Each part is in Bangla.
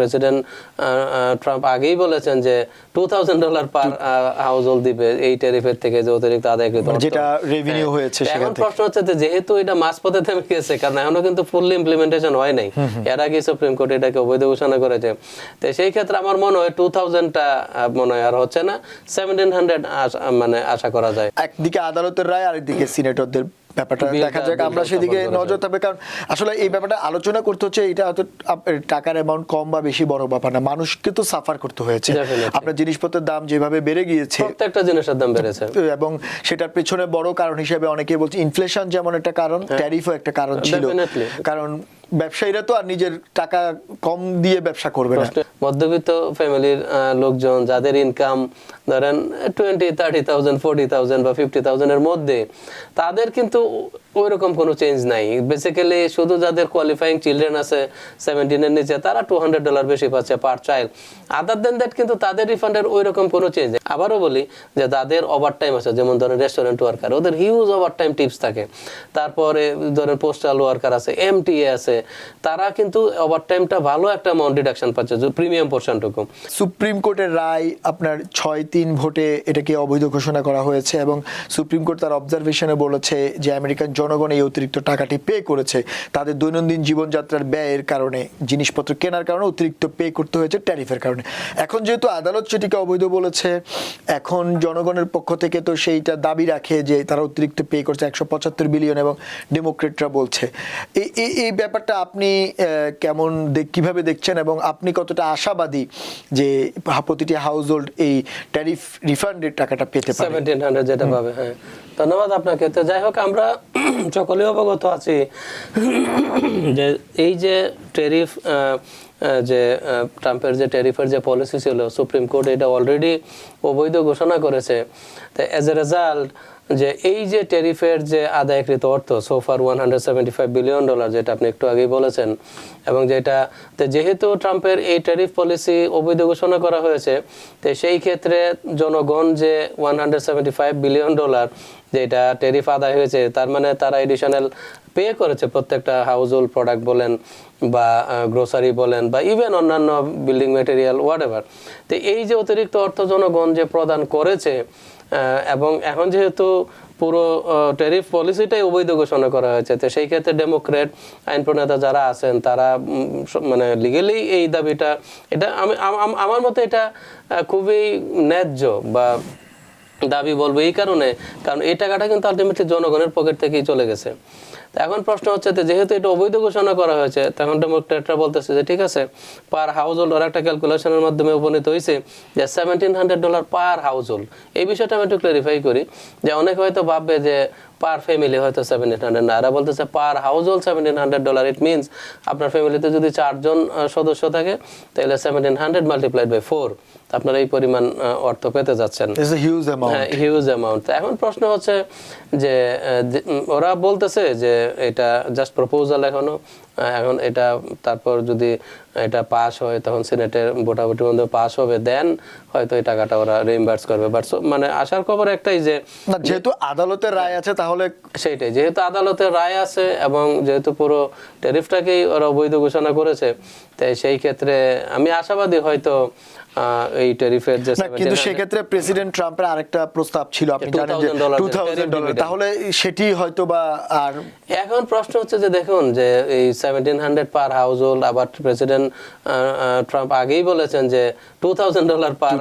প্রেসিডেন্ট ট্রাম্প আগেই বলেছেন যে $2000 পার হাউস হোল্ড দিবে এই ট্যারিফের থেকে যে অতিরিক্ত আদায়কৃত যেটা রেভিনিউ হয়েছে। এখন প্রশ্ন হচ্ছে যে যেহেতু এটা মাঝপথে থেমে গেছে, কারণ এখনো কিন্তু ফুললি ইমপ্লিমেন্টেশন হয় নাই, এর আগে সুপ্রিম কোর্ট এটাকে অবৈধ ঘোষণা করেছে। তো সেই ক্ষেত্রে আমার মনে হয় 2000টা মনে হয় আর হচ্ছে না, 1700 মানে আশা করা যায়। একদিকে আদালতের রায়, আরেকদিকে সিনেটরদের ব্যাপারটা দেখা যাক, আমরা সেদিকে নজর থাকবে। কারণ আসলে এই ব্যাপারটা আলোচনা করতে হচ্ছে, এটা হয়তো টাকার অ্যামাউন্ট কম বা বেশি বড় ব্যাপার না, মানুষকে তো সাফার করতে হয়েছে। আপনার জিনিসপত্রের দাম যেভাবে বেড়ে গিয়েছে, প্রত্যেকটা জিনিসের দাম বেড়েছে, এবং সেটার পেছনে বড় কারণ হিসেবে অনেকেই বলছে ইনফ্লেশন যেমন একটা কারণ, ট্যারিফও একটা কারণ ছিল। কারণ ব্যবসায়ীরা তো আর নিজের টাকা কম দিয়ে ব্যবসা করবে না। মধ্যবিত্ত ফ্যামিলির লোকজন যাদের ইনকাম ধরেন 20,000, 30,000, 40,000 বা 50,000 এর মধ্যে, তাদের কিন্তু ওইরকম কোনো চেঞ্জ নাই। বেসিক্যালি শুধু যাদের কোয়ালিফাইং চিলড্রেন আছে 17 এর নিচে, তারা $200 বেশি পাচ্ছে পার চাইল্ড। আদার দেন দ্যাট কিন্তু তাদের রিফান্ডের ওইরকম কোনো চেঞ্জ নেই। আবারও বলি যে যাদের ওভারটাইম আছে, যেমন ধরেন রেস্টুরেন্ট ওয়ার্কার, ওদের হিউজ ওভারটাইম টিপস থাকে। তারপরে ধরেন পোস্টাল ওয়ার্কার আছে, এমটিএ আছে, তারা কিন্তু ওভারটাইমটা ভালো একটা অ্যামাউন্ট ডিডাকশন পাচ্ছে, প্রিমিয়াম পোর্শনটুকু। সুপ্রিম কোর্টের রায় আপনার 6-3 ভোটে এটাকে অবৈধ ঘোষণা করা হয়েছে, এবং সুপ্রিম কোর্ট তার অবজারভেশনে বলেছে যে আমেরিকান জনগণ এই অতিরিক্ত টাকাটি পে করেছে তাদের দৈনন্দিন জীবনযাত্রার ব্যয়ের কারণে, জিনিসপত্র কেনার কারণে অতিরিক্ত পে করতে হয়েছে ট্যারিফের কারণে। এখন যেহেতু আদালত সেটিকে অবৈধ বলেছে, এখন জনগণের পক্ষ থেকে তো সেইটা দাবি রাখে যে তারা অতিরিক্ত পে করছে 175 বিলিয়ন, এবং ডেমোক্রেটরা বলছে। এই ব্যাপারটা আপনি কেমন কিভাবে দেখছেন, এবং আপনি কতটা আশাবাদী যে প্রতিটি হাউস হোল্ড এই ট্যারিফ রিফান্ডের টাকাটা পেতে পারে? 1700 যেটা পাবে। হ্যাঁ, ধন্যবাদ আপনাকে। তো যাই হোক, আমরা সকলেই অবগত আছি যে এই যে ট্যারিফ, যে ট্রাম্পের যে ট্যারিফের যে পলিসি ছিল, সুপ্রিম কোর্ট এটা অলরেডি অবৈধ ঘোষণা করেছে। তো অ্যাজ এ রেজাল্ট, যে এই যে ট্যারিফের যে আদায়কৃত অর্থ সোফার $175 বিলিয়ন, যেটা আপনি একটু আগেই বলেছেন, এবং যেটা যেহেতু ট্রাম্পের এই ট্যারিফ পলিসি অবৈধ ঘোষণা করা হয়েছে, তো সেই ক্ষেত্রে জনগণ যে $175 বিলিয়ন যেটা ট্যারিফ আদায় হয়েছে, তার মানে তারা এডিশনাল পে করেছে প্রত্যেকটা হাউস হোল্ড প্রোডাক্ট বলেন বা গ্রোসারি বলেন বা ইভেন অন্যান্য বিল্ডিং ম্যাটেরিয়াল হোয়াটএভার। তো এই যে অতিরিক্ত অর্থ জনগণ যে প্রদান করেছে, এবং এখন যেহেতু পুরো ট্যারিফ পলিসিটাই অবৈধ ঘোষণা করা হয়েছে, তো সেই ক্ষেত্রে ডেমোক্রেট আইন প্রণেতা যারা আছেন, তারা মানে লিগেলি এই দাবিটা, এটা আমার মতে এটা খুবই ন্যায্য বা দাবি বলবো এই কারণে, কারণ এই টাকাটা কিন্তু আলটিমেটলি জনগণের পকেট থেকেই চলে গেছে। এখন প্রশ্ন হচ্ছে যে যেহেতু এটা অবৈধ ঘোষণা করা হয়েছে, তখন ডেমোক্রেটরা বলতেছে যে ঠিক আছে, পার হাউস হোল্ড ওরা একটা ক্যালকুলেশনের মাধ্যমে উপনীত হয়েছে যে $1700 পার হাউস হোল্ড। এই বিষয়টা আমি একটু ক্লারিফাই করি, যে অনেকে হয়তো ভাববে যে পার ফ্যামিলি হয়তো 1700 না, এরা বলতেছে পার হাউস হোল্ড $1700। ইট মিনস আপনার ফ্যামিলিতে যদি 4 জন সদস্য থাকে, তাহলে 1700 মাল্টিপ্লাইড বাই 4, আপনারা এই পরিমাণ অর্থ পেতে যাচ্ছেন। Huge amount. এখন প্রশ্ন হচ্ছে যে ওরা বলতেছে যে এটা জাস্ট প্রপোজাল এখনো, এখন এটা তারপর যদি এটা পাস হয়, তখন সিনেটের ভোটাভুটির মধ্যে পাস হবে, দেন হয়তো এই টাকাটা ওরা রিইম্বার্স করবে। বাট মানে আশার খবর একটাই যে যেহেতু আদালতের রায় আছে, তাহলে সেইটাই, যেহেতু আদালতের রায় আছে এবং যেহেতু পুরো ট্যারিফটাকেই ওরা অবৈধ ঘোষণা করেছে, তাই সেই ক্ষেত্রে আমি আশাবাদী হয়তো এই ট্যারিফের যে, কিন্তু সেক্ষেত্রে প্রেসিডেন্ট ট্রাম্পের আরেকটা প্রস্তাব ছিল, আপনি জানেন যে $2000, তাহলে সেটি হয়তো বা। আর এখন প্রশ্ন হচ্ছে যে দেখুন, যে এই 1700 পার হাউস হোল্ড, আবার প্রেসিডেন্ট ট্রাম্প আগেই বলেছেন যে $2000 পার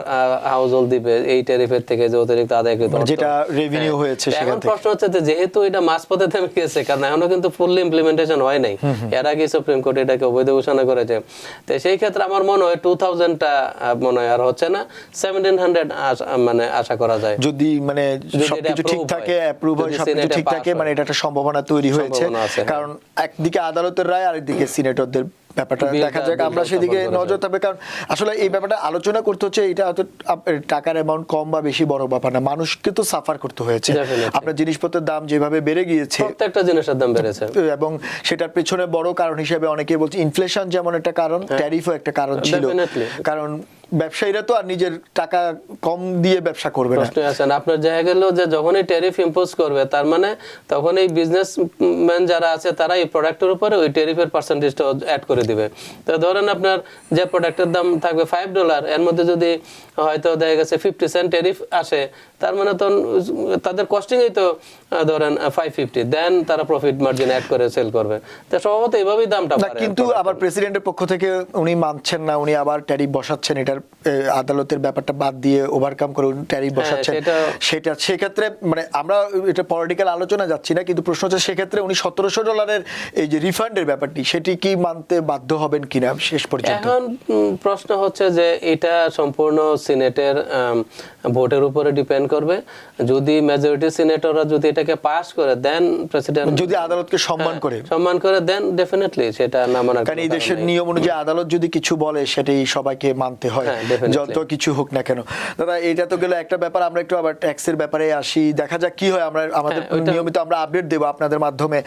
হাউস হোল্ড দিবে এই ট্যারিফের থেকে যে অতিরিক্ত আদায়কৃত যেটা রেভিনিউ হয়েছে। এখন প্রশ্ন হচ্ছে যে যেহেতু এটা মাঝপথে থেমে গেছে, কারণ এখনো কিন্তু ফুললি ইমপ্লিমেন্টেশন হয় নাই, এর আগে সুপ্রিম কোর্ট এটাকে অবৈধ ঘোষণা করেছে। তো সেই ক্ষেত্রে আমার মনে হয় 2000টা মনে হয় আর হচ্ছে না, 1700 মানে আশা করা যায়, যদি মানে সবকিছু ঠিক থাকে, অ্যাপ্রুভ হয়, সবকিছু ঠিক থাকে, মানে এটা একটা সম্ভাবনা তৈরি হয়েছে। কারণ একদিকে আদালতের রায়, আরেকদিকে সিনেটরদের ব্যাপারটা দেখা যাক, আমরা সেদিকে নজর থাকবে। কারণ আসলে এই ব্যাপারটা আলোচনা করতে হচ্ছে, এটা হয়তো টাকার অ্যামাউন্ট কম বা বেশি বড় ব্যাপার না, মানুষকে তো সাফার করতে হয়েছে। আপনার জিনিসপত্রের দাম যেভাবে বেড়ে গিয়েছে, প্রত্যেকটা জিনিসের দাম বেড়েছে, এবং সেটার পেছনে বড় কারণ হিসেবে অনেকেই বলছে ইনফ্লেশন যেমন একটা কারণ, ট্যারিফও একটা কারণ ছিল। কারণ ব্যবসায়ীরা তো আর নিজের টাকা কম দিয়ে ব্যবসা করবে না। প্রশ্ন আছেন আপনার জায়গা গেল যে যখনই ট্যারিফ ইম্পোজ করবে তার মানে তখন এই বিজনেসম্যান যারা আছে তারা এই প্রোডাক্টের উপরে ওই ট্যারিফের পার্সেন্টেজটা অ্যাড করে দিবে। তো ধরেন আপনার যে প্রোডাক্টের দাম থাকবে $5, এর মধ্যে যদি হয়তো দেখা গেছে 50 সেন্ট ট্যারিফ আসে, তার মানে তো তাদের কস্টিংই তো ধরেন 550, দেন তারা প্রফিট মার্জিন অ্যাড করে সেল করবে। তো স্বভাবত এইভাবেই দামটা না, বাড়ে। কিন্তু আবার প্রেসিডেন্টের পক্ষ থেকে উনি মানছেন না, উনি আবার ট্যারিফ বসাচ্ছেন, এটার আদালতের ব্যাপারটা বাদ দিয়ে ওভারকাম করে উনি ট্যারিফ বসাচ্ছেন। সেটা সেক্ষেত্রে মানে আমরা এটা পলিটিক্যাল আলোচনা যাচ্ছি না, কিন্তু প্রশ্ন হচ্ছে সেক্ষেত্রে উনি $1700 এই যে রিফান্ডের ব্যাপারটি সেটি কি মানতে বাধ্য হবেন কিনা শেষ পর্যন্ত? এখন প্রশ্ন হচ্ছে যে এটা সম্পূর্ণ সিনেটের ভোটের উপরে ডিপেন্ড করবে। যদি মেজরিটি সিনেটররা যদি এটাকে পাস করে দেন, প্রেসিডেন্ট যদি আদালতকে সম্মান করে দেন, ডেফিনেটলি সেটা না মানার কারণ এই দেশের নিয়ম অনুযায়ী আদালত যদি কিছু বলে সেটাই সবাইকে মানতে হয়, যত কিছু হোক না কেন। দাদা এটা তো গেল একটা ব্যাপার, আমরা একটু আবার ট্যাক্সের ব্যাপারে আসি, দেখা যাক কি হয়। আমরা আমাদের নিয়মিত আমরা আপডেট দেবো আপনাদের মাধ্যমে।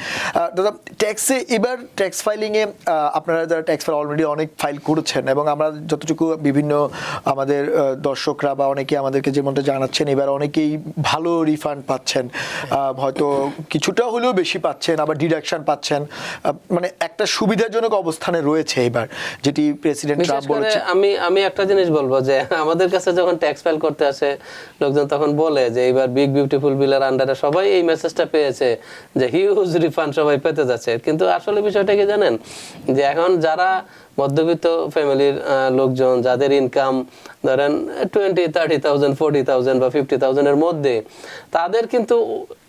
দাদা ট্যাক্সে এবার ট্যাক্স ফাইলিং এ আপনারা যারা ট্যাক্স ফাইল অলরেডি অনেক ফাইল করেছেন এবং আমরা যতটুকু বিভিন্ন আমাদের দর্শকরা বা অনেকে আমাদেরকে যেমনটা জানাচ্ছেন এবার অনেকেই ভালো রিফান্ড পাচ্ছেন, হয়তো কিছুটা হলেও বেশি পাচ্ছেন, আবার ডিডাকশন পাচ্ছেন, মানে একটা সুবিধাজনক অবস্থানে রয়েছে এবার, যেটি প্রেসিডেন্ট ট্রাম্প বলেছে। আমি একটা জিনিস বলবো যে আমাদের কাছে যখন ট্যাক্স ফাইল করতে আসে লোকজন তখন বলে যে এবার বিগ বিউটিফুল বিলের আন্ডারে সবাই এই মেসেজটা পেয়েছে যে হিউজ রিফান্ড সবাই পেতে যাচ্ছে। কিন্তু আসলে বিষয়টা কি জানেন, যে এখন যারা মধ্যবিত্ত ফ্যামিলির লোকজন যাদের ইনকাম ধরেন 20, 30,000, 40,000 বা 50,000 এর মধ্যে, তাদের কিন্তু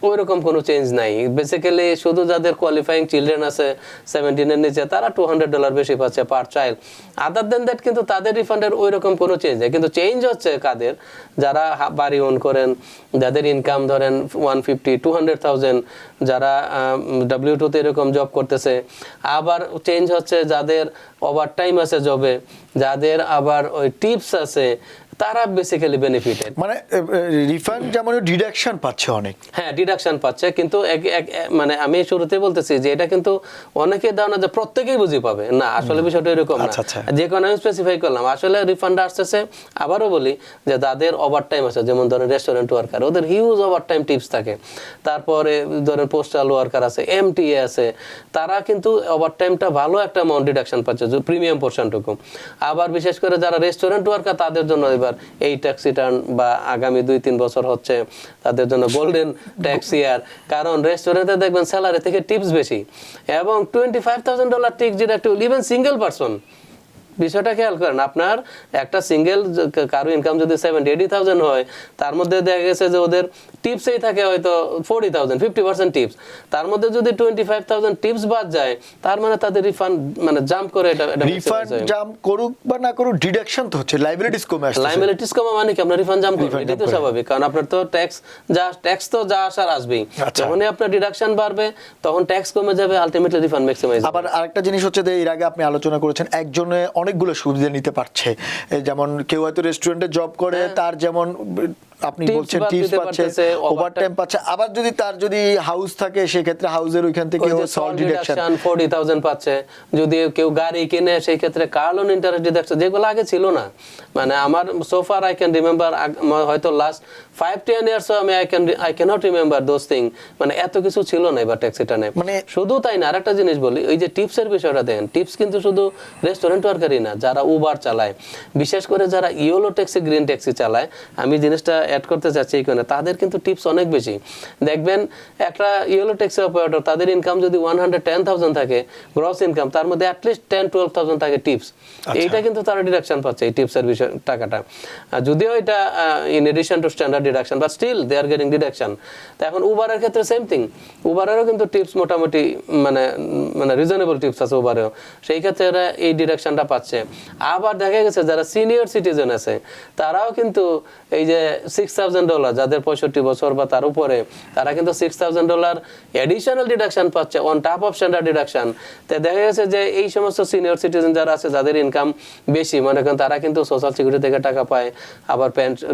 ওইরকম কোনো চেঞ্জ নাই। বেসিক্যালি শুধু যাদের কোয়ালিফাইং চিলড্রেন আছে 17 এর নিচে, তারা $200 বেশি পাচ্ছে পার চাইল্ড। আদার দেন দ্যাট কিন্তু তাদের রিফান্ডের ওইরকম কোনো চেঞ্জ নেই। কিন্তু চেঞ্জ হচ্ছে কাদের, যারা বাড়ি ওন করেন, যাদের ইনকাম ধরেন 150, 200,000, যারা W2 এরকম জব করতেছে। আবার চেঞ্জ হচ্ছে যাদের ওভার টাইম আছে জবে, যাদের আবার ওই টিপস আছে, তারা বেসিক্যালি বেনিফিটেড। মানে রিফান্ড যেমন ডিডাকশন পাচ্ছে অনেক, হ্যাঁ ডিডাকশন পাচ্ছে, কিন্তু মানে আমি শুরুতে বলতেছি যে এটা কিন্তু অনেকে ধারণা যে প্রত্যেকেই বুঝি পাবে না, আসলে বিষয়টা এরকম না। যে কোনো আমি স্পেসিফাই করলাম, আসলে রিফান্ড আসতেছে, আবারও বলি যে যাদের ওভার টাইম আছে, যেমন ধরেন রেস্টুরেন্ট ওয়ার্কার, ওদের হিউজ ওভার টাইম টিপস থাকে। তারপরে ধরেন পোস্টাল ওয়ার্কার আছে, MTA আছে, তারা কিন্তু ওভার টাইমটা ভালো একটা অ্যামাউন্ট ডিডাকশন পাচ্ছে, প্রিমিয়াম পোর্শনটুকু। আবার বিশেষ করে যারা রেস্টুরেন্ট ওয়ার্কার, তাদের জন্য এবার এই ট্যাক্স রিটার্ন বা আগামী 2-3 বছর হচ্ছে তাদের জন্য গোল্ডেন ট্যাক্স ইয়ার। কারণ রেস্টুরেন্টে দেখবেন স্যালারি থেকে টিপস বেশি, এবং $25,000 tips deductible even single person. বিষয়টা খেয়াল করেন, আপনার একটা সিঙ্গেল কারো ইনকাম যদি 70-80,000 হয়, তার মধ্যে দেখা গেছে যে ওদের টিপসেই থাকে হয়তো 40,000, 50% টিপস। তার মধ্যে যদি 25,000 টিপস বাদ যায়, তার মানে তাদের রিফান্ড মানে জাম্প করে এটা রিফান্ড জাম্প করুক বা না করুক, ডিডাকশন তো হচ্ছে, লাইবিলিটিস কমে আসছে। লাইবিলিটিস কমা মানে কি আপনার রিফান্ড জাম্প করবে, এটাই তো স্বাভাবিক। কারণ আপনার তো ট্যাক্স তো যা আসার আসবেই, যখনই আপনার ডিডাকশন বাড়বে তখন ট্যাক্স কমে যাবে, আলটিমেটলি রিফান্ড ম্যাক্সিমাইজ। আবার আরেকটা জিনিস হচ্ছে যে এর আগে আপনি আলোচনা করেছেন একজনে অনেকগুলো সুবিধা নিতে পারছে, যেমন কেউ হয়তো রেস্টুরেন্টে জব করে, তার যেমন আপনি বলছেন টিপস পাচ্ছে, ওভারটাইম পাচ্ছে। আবার যদি তার যদি হাউস থাকে, সেই ক্ষেত্রে হাউসের ওইখান থেকে সল্ট ডিডাকশন 40,000 পাচ্ছে। যদি কেউ গাড়ি কিনে, সেই ক্ষেত্রে কার লোন ইন্টারেস্ট ডিডাকশন, যেগুলো আগে ছিল না। মানে আমার সোফার আই ক্যান রিমেম্বার, হয়তো লাস্ট 5-10 ইয়ার্স আমি I can't remember those thing. মানে এত কিছু ছিল না এবার ট্যাক্স রিটার্নে। মানে শুধু তাই না, আরেকটা জিনিস বলি, ওই যে টিপসের বিষয়টা দেখেন, টিপস কিন্তু শুধু রেস্টুরেন্ট ওয়ার্কারই না, যারা উবার চালায়, বিশেষ করে যারা ইয়েলো ট্যাক্সি, গ্রিন ট্যাক্সি চালায়, আমি জিনিসটা অ্যাড করতে চাচ্ছি এইখানে, তাদের কিন্তু টিপস অনেক বেশি। দেখবেন একটা ইয়েলো ট্যাক্সি অপারেটর, তাদের ইনকাম যদি 110,000 থাকে গ্রস ইনকাম, তার মধ্যে অ্যাটলিস্ট 10-12,000 থাকে টিপস। এইটা কিন্তু তারা ডিডাকশন পাচ্ছে, এই টিপসের বিষয় টাকাটা। যদিও এটা in addition to standard deduction, but still they are getting deduction. তো এখন উবারের ক্ষেত্রে সেম থিং, উবারেরও কিন্তু টিপস মোটামুটি মানে রিজনেবল টিপস আছে উবারেও, সেই ক্ষেত্রে এরা এই ডিডাকশনটা পাচ্ছে। আবার দেখা গেছে যারা সিনিয়র সিটিজেন আছে, তারাও কিন্তু এই যে $6,000, যাদের 65 বছর বা তার উপরে, তারা কিন্তু $6,000 এডিশনাল ডিডাকশন পাচ্ছে on top of standard deduction. তো দেখা গেছে যে এই সমস্ত সিনিয়র সিটিজেন যারা আছে, যাদের ইনকাম বেশি, মনে করেন তারা কিন্তু সোশ্যাল সিকিউরিটি থেকে টাকা পায়, আবার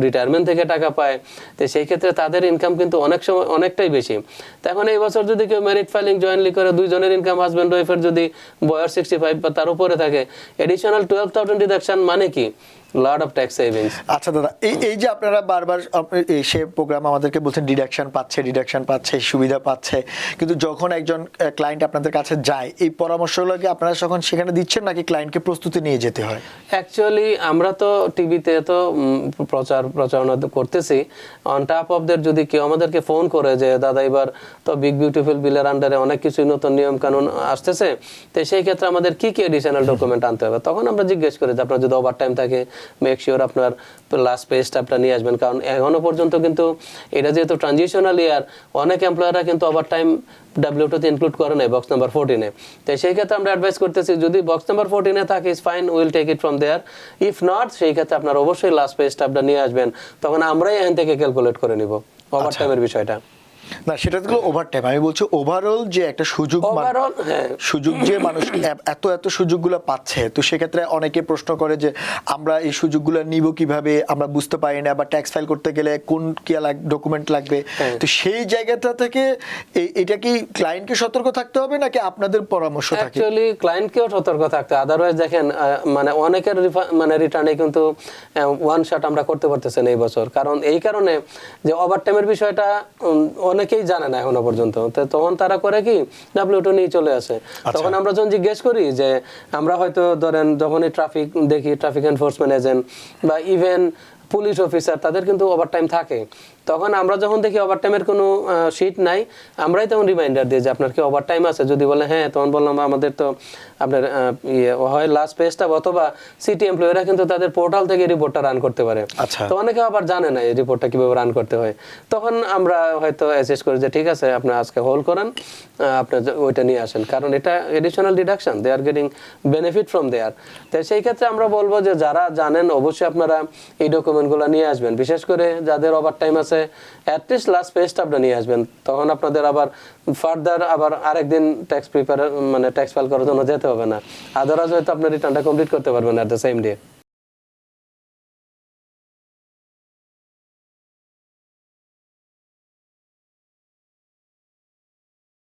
রিটায়ারমেন্ট থেকে টাকা পায়। তো সেই ক্ষেত্রে তাদের ইনকাম কিন্তু অনেক সময় অনেকটাই বেশি। তো এখন এই বছর যদি কেউ মেরিট ফাইলিং জয়েন্টলি করে, দুইজনের ইনকাম হাজব্যান্ড ওয়াইফের যদি বয়স 65 বা তার উপরে থাকে, এডিশনাল 12,000 ডিডাকশন মানে কি লট অফ ট্যাক্স সেভিংস। আচ্ছা দাদা, এই যে আপনারা বারবার এসে প্রোগ্রাম আমাদেরকে বলছেন ডিডাকশন পাচ্ছে, সুবিধা পাচ্ছে, কিন্তু যখন একজন ক্লায়েন্ট আপনাদের কাছে যায় এই পরামর্শগুলো কি আপনারা যখন সেখানে দিচ্ছেন নাকি ক্লায়েন্টকে প্রস্তুতি নিয়ে যেতে হয়? অ্যাকচুয়ালি আমরা তো টিভিতে তো প্রচারণা করতেছি, অন টপ অফ দ্যাট যদি কেউ আমাদেরকে ফোন করে যে দাদা এবার তো বিগ বিউটিফুল বিলের আন্ডারে অনেক কিছুই নতুন নিয়ম কানুন আসতেছে, তো সেই ক্ষেত্রে আমাদের কি কি এডিশনাল ডকুমেন্ট আনতে হবে, তখন আমরা জিজ্ঞেস করি যে আপনার যদি ওভার টাইম থাকে মেক শিওর আপনার লাস্ট পেজটা আপনার নিয়ে আসবেন, কারণ এখনো পর্যন্ত কিন্তু এটা যেহেতু ট্রানজিশনাল ইয়ার, অনেক এমপ্লয়াররা কিন্তু ওভার টাইম W2 তে ইনক্লুড করে নাই বক্স নাম্বার 14-এ। তো সেই ক্ষেত্রে আমরা অ্যাডভাইস করতেছি যদি বক্স নাম্বার 14-এ থাকে is fine, will take it from there, if not সেই ক্ষেত্রে আপনার অবশ্যই লাস্ট পেজটা আপনার নিয়ে আসবেন, তখন আমরাই এখান থেকে ক্যালকুলেট করে নিব ওভার টাইমের বিষয়টা। না, সেটা তো ওভারটাইম, আমি বলছি ওভারঅল যে একটা সুযোগ, ওভারঅল সুযোগ যে মানুষ এত সুযোগগুলো পাচ্ছে, তো সেক্ষেত্রে অনেকে প্রশ্ন করে যে আমরা এই সুযোগগুলো নিব কিভাবে, আমরা বুঝতে পারি না, বা ট্যাক্স ফাইল করতে গেলে কোন কি ডকুমেন্ট লাগবে, তো সেই জায়গাটা থেকে এটা কি ক্লায়েন্টকে সতর্ক থাকতে হবে নাকি আপনাদের পরামর্শ থাকে? অ্যাকচুয়ালি ক্লায়েন্টকেও সতর্ক থাকতে, আদারওয়াইজ দেখেন মানে অনেকের মানে রিটার্নে কিন্তু ওয়ান শট আমরা করতে পারতেছেন এই বছর, কারণ এই কারণে যে ওভারটাইমের বিষয়টা অনেকেই জানে না এখনো পর্যন্ত, তো তখন তারা করে কি W2 নিয়ে চলে আসে। তখন আমরা যখন জিজ্ঞেস করি যে আমরা হয়তো ধরেন যখনই ট্রাফিক দেখি, ট্রাফিক এনফোর্সমেন্ট এজেন্ট বা ইভেন পুলিশ অফিসার, তাদের কিন্তু ওভারটাইম থাকে, তখন আমরা যখন দেখি ওভারটাইমের কোনো শিট নাই, আমরাই তখন রিমাইন্ডার দিই যে আপনার কি ওভারটাইম আছে, যদি বলে হ্যাঁ, তখন বললাম আমাদের তো আপনার হয় লাস্ট পেজটা অথবা সিটি এমপ্লয়িরা কিন্তু তাদের পোর্টাল থেকে রিপোর্টটা রান করতে পারে। তো অনেকে আবার জানে না এই রিপোর্টটা কিভাবে রান করতে হয়, তখন আমরা হয়তো অ্যাসেস করি যে ঠিক আছে আপনি আজকে হোল্ড করেন, আপনার ওইটা নিয়ে আসেন, কারণ এটা additional deduction, they are getting benefit from there. তো সেই ক্ষেত্রে আমরা বলবো যে যারা জানেন অবশ্যই আপনারা এই ডকুমেন্টগুলো নিয়ে আসবেন, বিশেষ করে যাদের ওভারটাইম আছে অ্যাটলিস্ট লাস্ট পেজটা আপনারা নিয়ে আসবেন, তখন আপনাদের আবার ফার্দার আবার আরেকদিন ট্যাক্স প্রিপেয়ার মানে ট্যাক্স ফাইল করার জন্য যেতে হবে না, আদারওয়াইজ হয়তো আপনার রিটার্নটা কমপ্লিট করতে পারবেন এট দ্য সেম ডে।